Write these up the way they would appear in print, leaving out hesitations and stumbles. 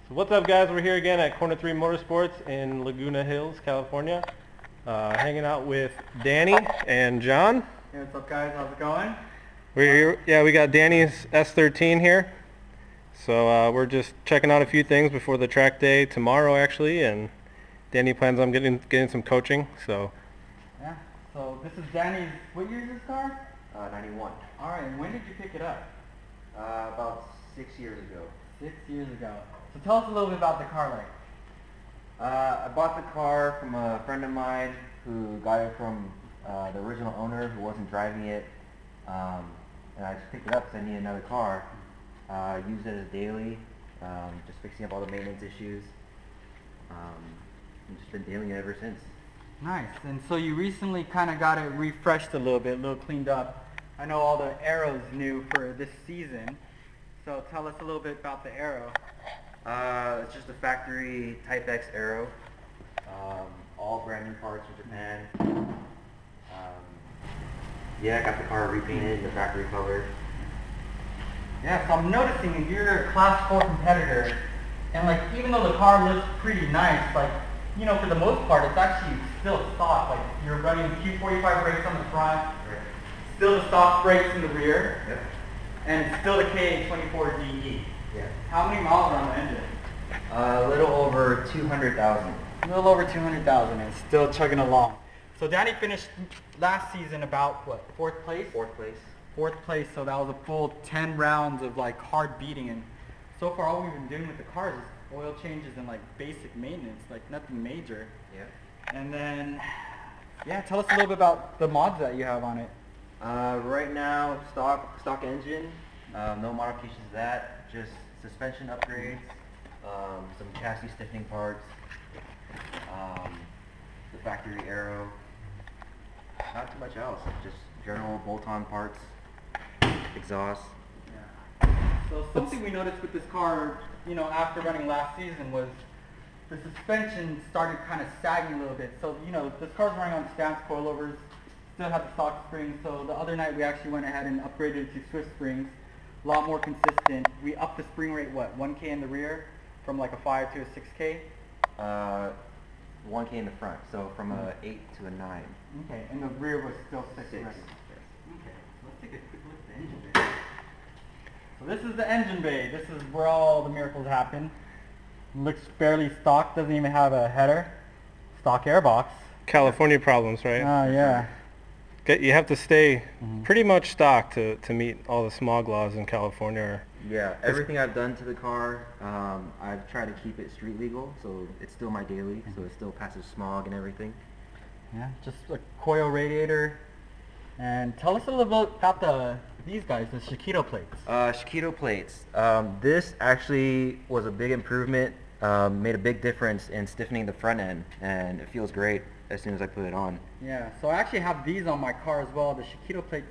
So what's up, guys? We're here again at Corner 3 Motorsports in Laguna Hills, California. Hanging out with Danny and John. Hey, what's up, guys? How's it going? We're here, yeah, we got Danny's S13 here. So we're just checking out a few things before the track day tomorrow, actually, and Danny plans on getting some coaching. So Yeah. So this is Danny's. What year is this car? 91. All right. And when did you pick it up? About 6 years ago. 6 years ago. So tell us a little bit about the car, like. I bought the car from a friend of mine who got it from the original owner who wasn't driving it. And I just picked it up because I needed another car. Used it as daily, just fixing up all the maintenance issues. And just been dealing it ever since. Nice. And so you recently kind of got it refreshed a little bit, a little cleaned up. I know all the aeros new for this season. So tell us a little bit about the aero. It's just a factory Type X aero. All brand new parts from Japan. Yeah, I got the car repainted in the factory color. Yeah, so I'm noticing you're a Class 4 competitor, and like even though the car looks pretty nice, like, you know, for the most part, it's actually still stock. Like you're running Q45 brakes on the front, Right. still the stock brakes in the rear, Yep. and it's still the K24DE. Yeah. How many miles are on the engine? A little over 200,000. A little over 200,000, and it's still chugging along. So Danny finished last season about what, fourth place? Fourth place. Fourth place, so that was a full 10 rounds of like hard beating, and so far all we've been doing with the cars is oil changes and like basic maintenance, like nothing major. Yeah. And then, yeah, tell us a little bit about the mods that you have on it. Right now, stock engine, no modifications to that, just suspension upgrades, some chassis stiffening parts, the factory aero, not too much else, just general bolt-on parts, exhaust. Yeah. So something we noticed with this car, you know, after running last season was the suspension started kind of sagging a little bit. So, you know, this car's running on stance coilovers, still have the stock springs. So the other night we actually went ahead and upgraded it to Swift springs, a lot more consistent. We upped the spring rate, what, 1K in the rear from like a 5 to a 6K? 1K in the front, so from a 8 to a 9. Okay, and the rear was still 6. 6. Right? Okay, so let's take a quick look at the engine bay. So this is the engine bay. This is where all the miracles happen. Looks fairly stock, doesn't even have a header. Stock airbox. California problems, right? Yeah. You have to stay pretty much stock to meet all the smog laws in California. Yeah, everything I've done to the car, I've tried to keep it street legal, so it's still my daily, so it still passes smog and everything. Yeah, just a coil radiator. And tell us a little bit about these guys, the Chiquito plates. Chiquito plates. This actually was a big improvement, made a big difference in stiffening the front end, and it feels great as soon as I put it on. Yeah, so I actually have these on my car as well. The Chiquito plates,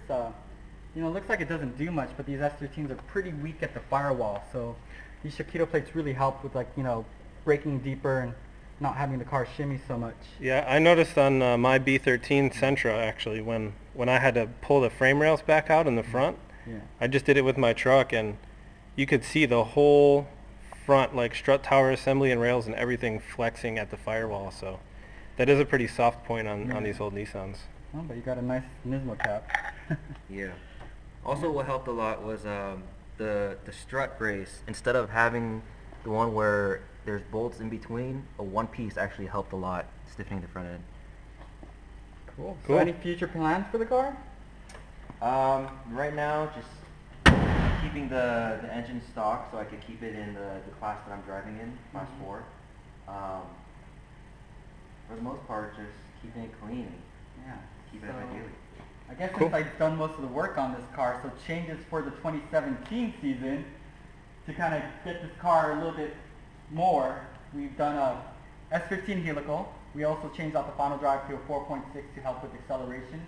you know, looks like it doesn't do much, but these S13s are pretty weak at the firewall. So these Chiquito plates really help with, like, you know, braking deeper and not having the car shimmy so much. Yeah, I noticed on my B13 Sentra, actually, when I had to pull the frame rails back out in the front, Yeah. I just did it with my truck, and you could see the whole front, like strut tower assembly and rails and everything flexing at the firewall. So that is a pretty soft point on these old Nissans. Oh, but you got a nice Nismo cap. Yeah. Also, what helped a lot was the strut brace. Instead of having the one where there's bolts in between, a one piece actually helped a lot, stiffening the front end. Cool. Cool. So any future plans for the car? Right now, just keeping the engine stock so I could keep it in the class that I'm driving in, Class 4. For the most part, just keeping it clean, Yeah. keeping it at my daily. I guess Cool. since I've done most of the work on this car, so changes for the 2017 season to kind of get this car a little bit more. We've done a S15 helical. We also changed out the final drive to a 4.6 to help with acceleration,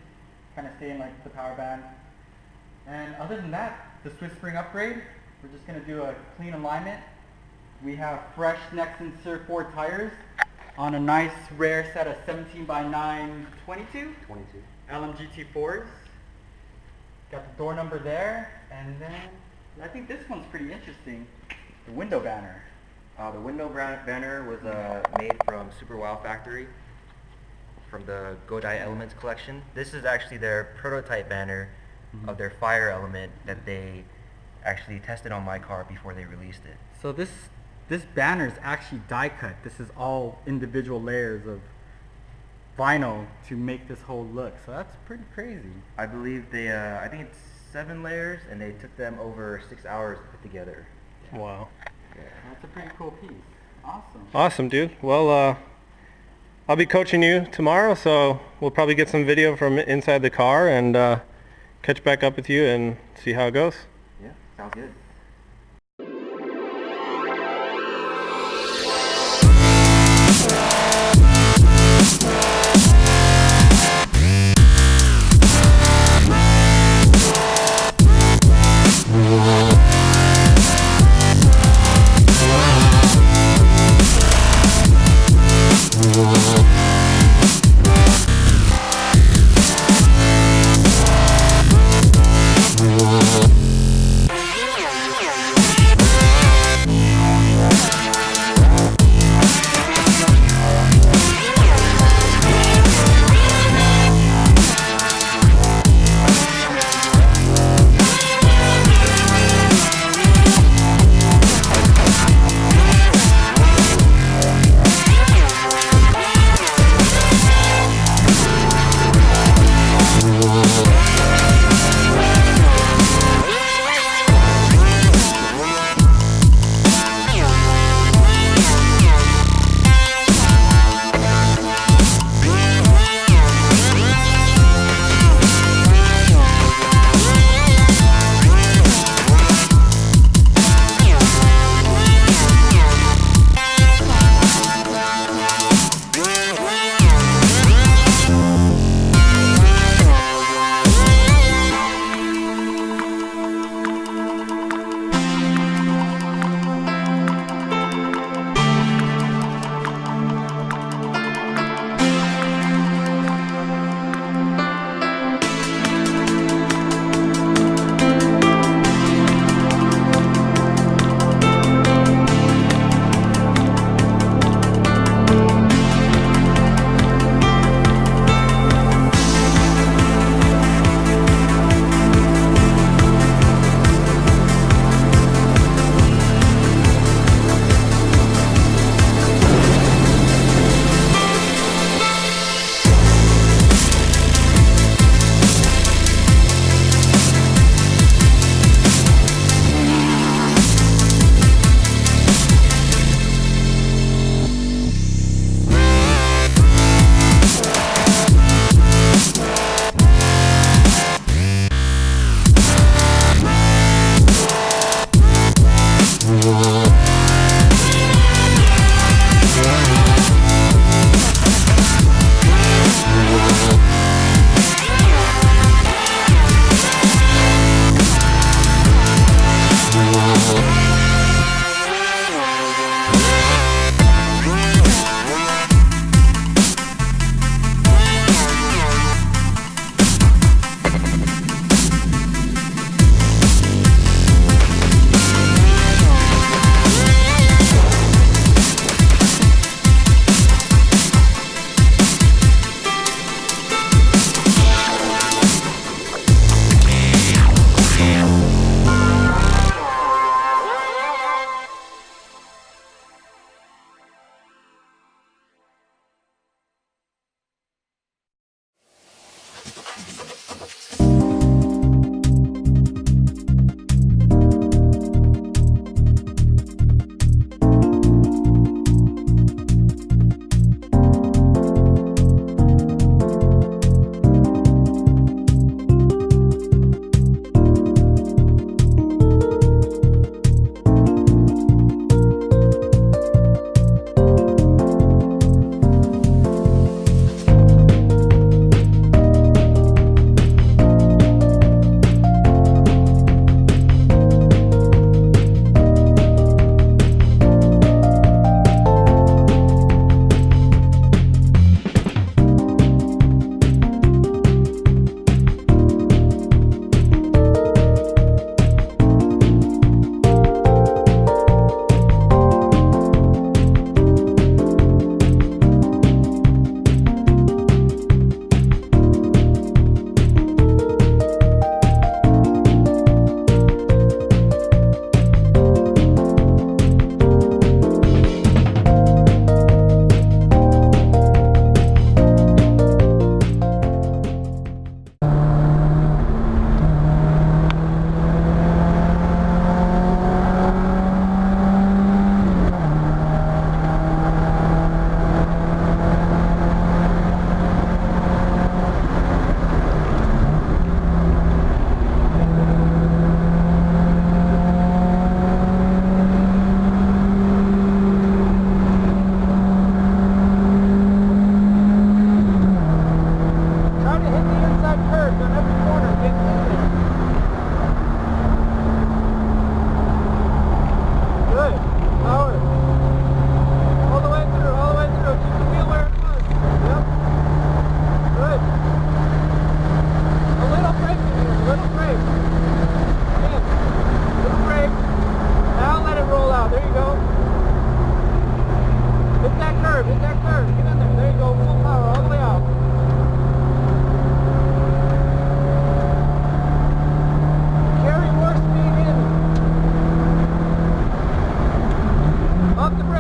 kind of stay in like the power band. And other than that, the Swiss spring upgrade, we're just going to do a clean alignment. We have fresh Nexen Sur 4 tires on a nice rare set of 17 by 9 22. 22. LMGT4s. Got the door number there, and then I think this one's pretty interesting. The window banner. The window banner was made from Super Wow Factory from the Godai Elements collection. This is actually their prototype banner of their fire element that they actually tested on my car before they released it. So this banner is actually die cut. This is all individual layers of vinyl to make this whole look. So that's pretty crazy. I believe they, I think it's 7 layers, and they took them over 6 hours to put together. Wow. Yeah. That's a pretty cool piece. Awesome. Awesome, dude. Well, I'll be coaching you tomorrow, so we'll probably get some video from inside the car and catch back up with you and see how it goes. Yeah, sounds good.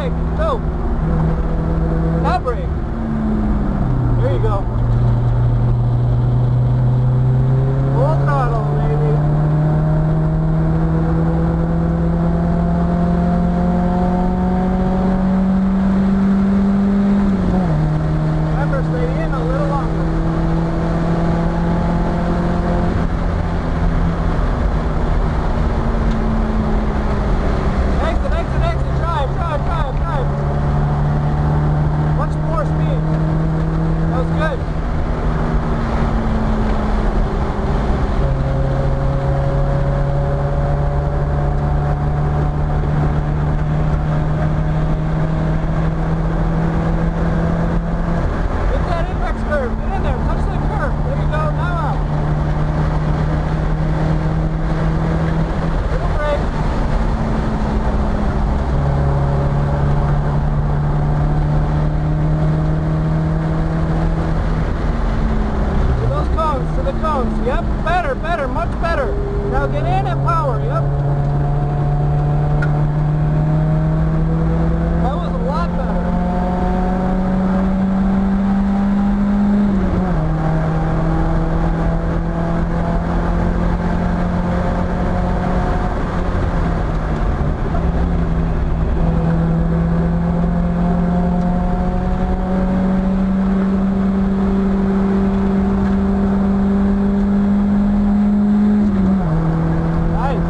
brake. Go. Now brake. There you go. Full throttle, baby. Remember, stay in a little longer. Exit, exit, exit. Drive, drive, drive, drive. Much more speed. That was good. Get that apex curve. Get in there. Touch the curve. There you go. Now out. Little brake. To those cones. To the cones. Yep. Better. Better. Much better. Now get in and power. Yep. That was a lot better. Nice.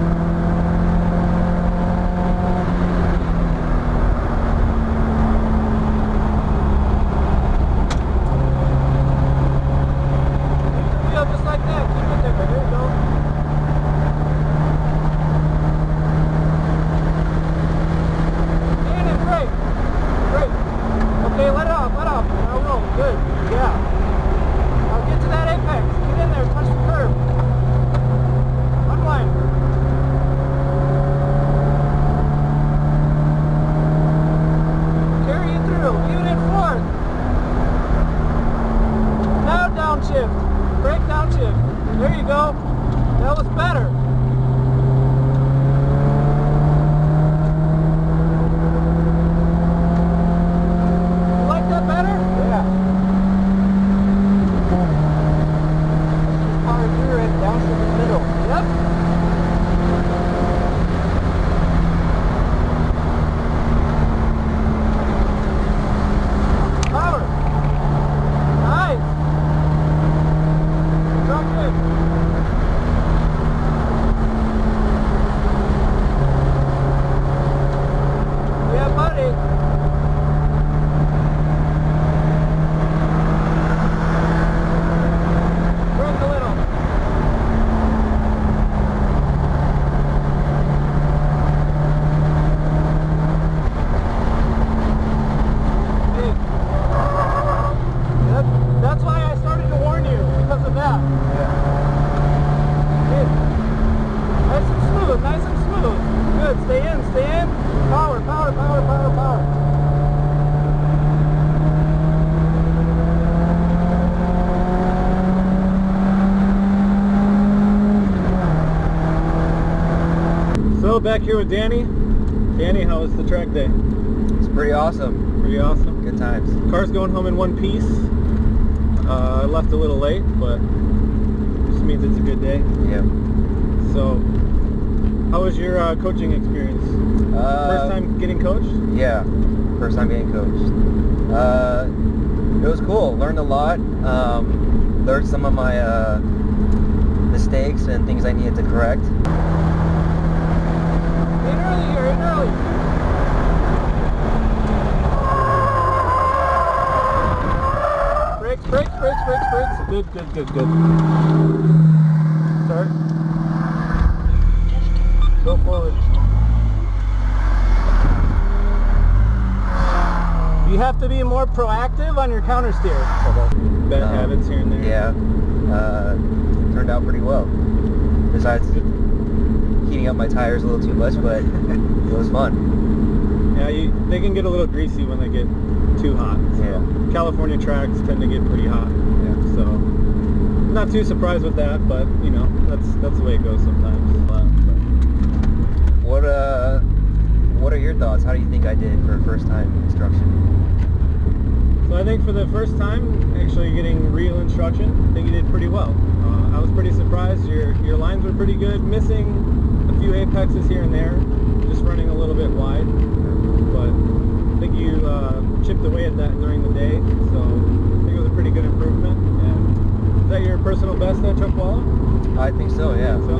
Keep the wheel just like that. Keep it there. There you go. In and brake. Brake. Okay, let it off. Let off. Now roll. Good. Yeah. Now get to that apex. Get in there. Touch the curb. Unwind. Carry it through. Even in fourth. Now downshift. Brake downshift. There you go. That was better. You like that better? Yeah. Power through it, downshift in the middle. Yep. Power. Nice. Drop in. Yeah, buddy. Brake a little. Hey. That's why I started to warn you, because of that. Good. Nice and smooth, nice and smooth. Good, stay in, stay in. Power, power, power, power, power. So back here with Danny. Danny, how was the track day? It's pretty awesome. Pretty awesome. Good times. Car's going home in one piece. I left a little late, but just means it's a good day. Yeah. So, how was your coaching experience? First time getting coached? Yeah. First time getting coached. It was cool. Learned a lot. Learned some of my mistakes and things I needed to correct. In early here, in early. Brakes, brakes, brakes, brakes, brakes. Good, good, good, good. Start. Go forward. You have to be more proactive on your counter steer. Bad habits here and there. Yeah. Turned out pretty well. Besides heating up my tires a little too much, but it was fun. Yeah, they can get a little greasy when they get too hot. So Yeah. California tracks tend to get pretty hot. Yeah. So not too surprised with that, but you know, that's the way it goes sometimes. What what are your thoughts? How do you think I did for first time instruction? So I think for the first time, actually getting real instruction, I think you did pretty well. I was pretty surprised. Your lines were pretty good, missing a few apexes here and there, just running a little bit wide. But I think you chipped away at that during the day, so I think it was a pretty good improvement. And is that your personal best at Chuckwalla? I think so, yeah. So